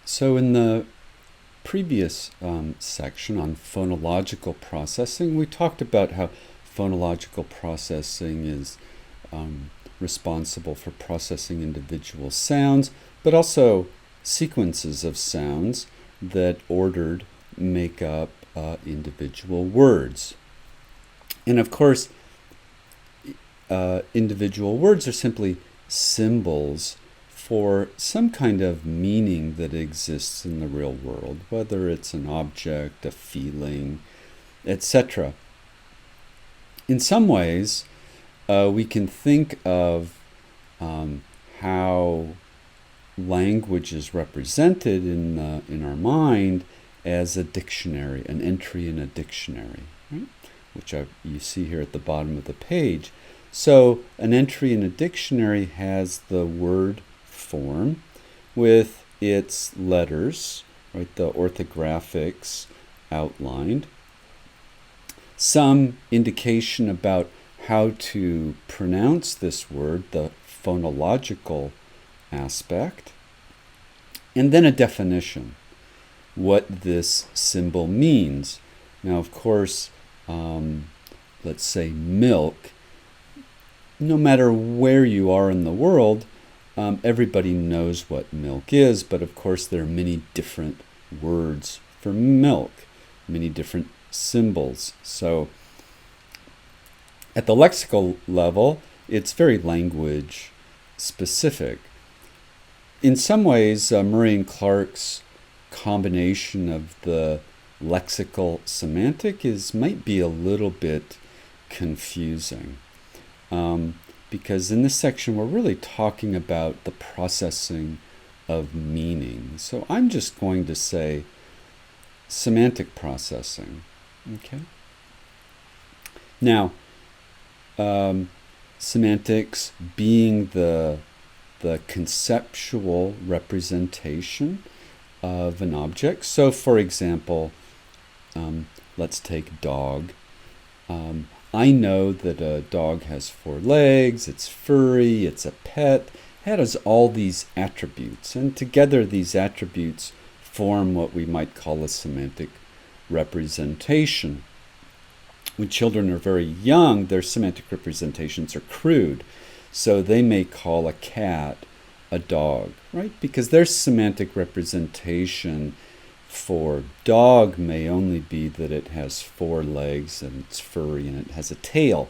So in the previous section on phonological processing, we talked about how phonological processing is responsible for processing individual sounds, but also sequences of sounds that ordered make up individual words. And of course, individual words are simply symbols for some kind of meaning that exists in the real world, whether it's an object, a feeling, etc. In some ways, we can think of how language is represented in our mind as a dictionary, an entry in a dictionary, right? Which you see here at the bottom of the page. So an entry in a dictionary has the word form with its letters, right, the orthographics outlined, some indication about how to pronounce this word, the phonological aspect, and then a definition, what this symbol means. Now, of course, let's say milk, no matter where you are in the world, everybody knows what milk is, but of course there are many different words for milk, many different symbols. So at the lexical level, it's very language specific. In some ways, Murray and Clark's combination of the lexical semantic might be a little bit confusing. Because in this section we're really talking about the processing of meaning. So I'm just going to say semantic processing. Okay. Now, semantics being the conceptual representation of an object. So, for example, let's take dog. I know that a dog has 4 legs, it's furry, it's a pet, it has all these attributes, and together these attributes form what we might call a semantic representation. When children are very young, their semantic representations are crude, so they may call a cat a dog, right? Because their semantic representation for dog may only be that it has 4 legs and it's furry and it has a tail.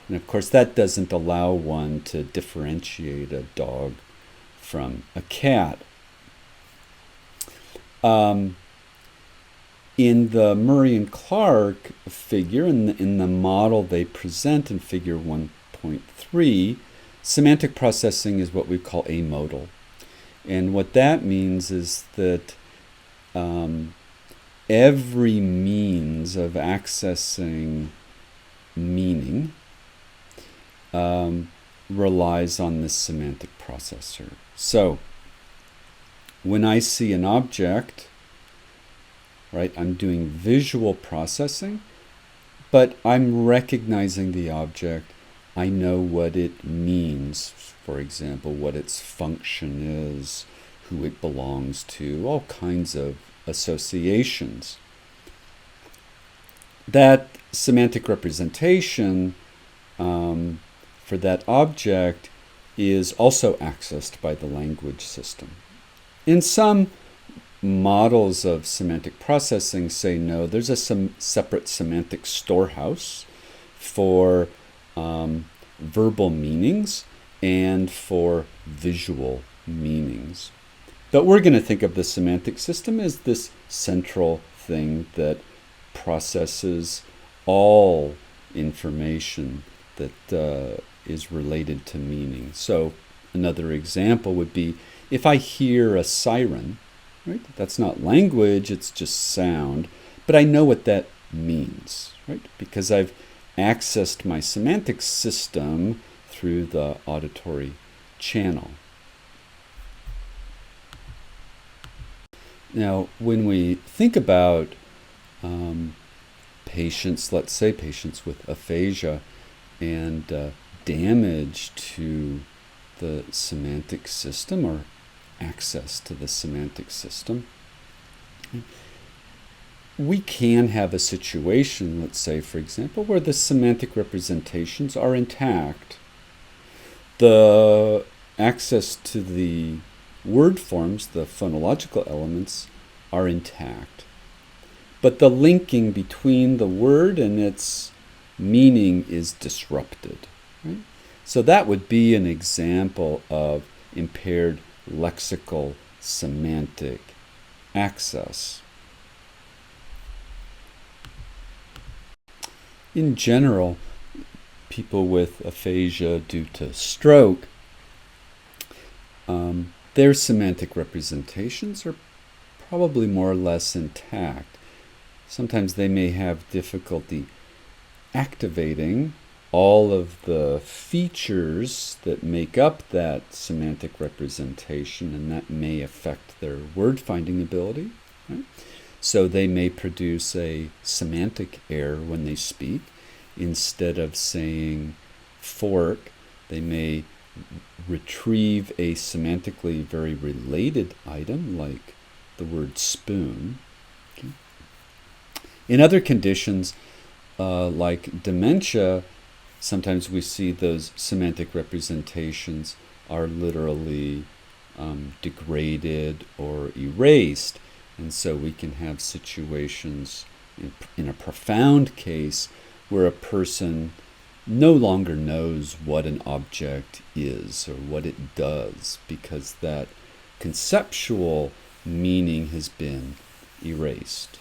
And of course that doesn't allow one to differentiate a dog from a cat. In the Murray and Clark figure, in the model they present in figure 1.3, semantic processing is what we call amodal. And what that means is that every means of accessing meaning relies on this semantic processor. So when I see an object, right, I'm doing visual processing, but I'm recognizing the object. I know what it means, for example, what its function is, who it belongs to, all kinds of associations. That semantic representation for that object is also accessed by the language system. In some models of semantic processing say no, there's a separate semantic storehouse for verbal meanings and for visual meanings. But we're going to think of the semantic system as this central thing that processes all information that is related to meaning. So another example would be if I hear a siren, right? That's not language, it's just sound, but I know what that means, right? Because I've accessed my semantic system through the auditory channel. Now, when we think about patients, let's say patients with aphasia and damage to the semantic system or access to the semantic system. We can have a situation, let's say, for example, where the semantic representations are intact. The access to the word forms, the phonological elements, are intact. But the linking between the word and its meaning is disrupted. Right? So that would be an example of impaired lexical semantic access. In general, people with aphasia due to stroke, their semantic representations are probably more or less intact. Sometimes they may have difficulty activating all of the features that make up that semantic representation, and that may affect their word finding ability. Right? So they may produce a semantic error when they speak. Instead of saying fork, they may retrieve a semantically very related item like the word spoon. Okay. In other conditions, like dementia, sometimes we see those semantic representations are literally degraded or erased. And so we can have situations in a profound case where a person no longer knows what an object is or what it does because that conceptual meaning has been erased.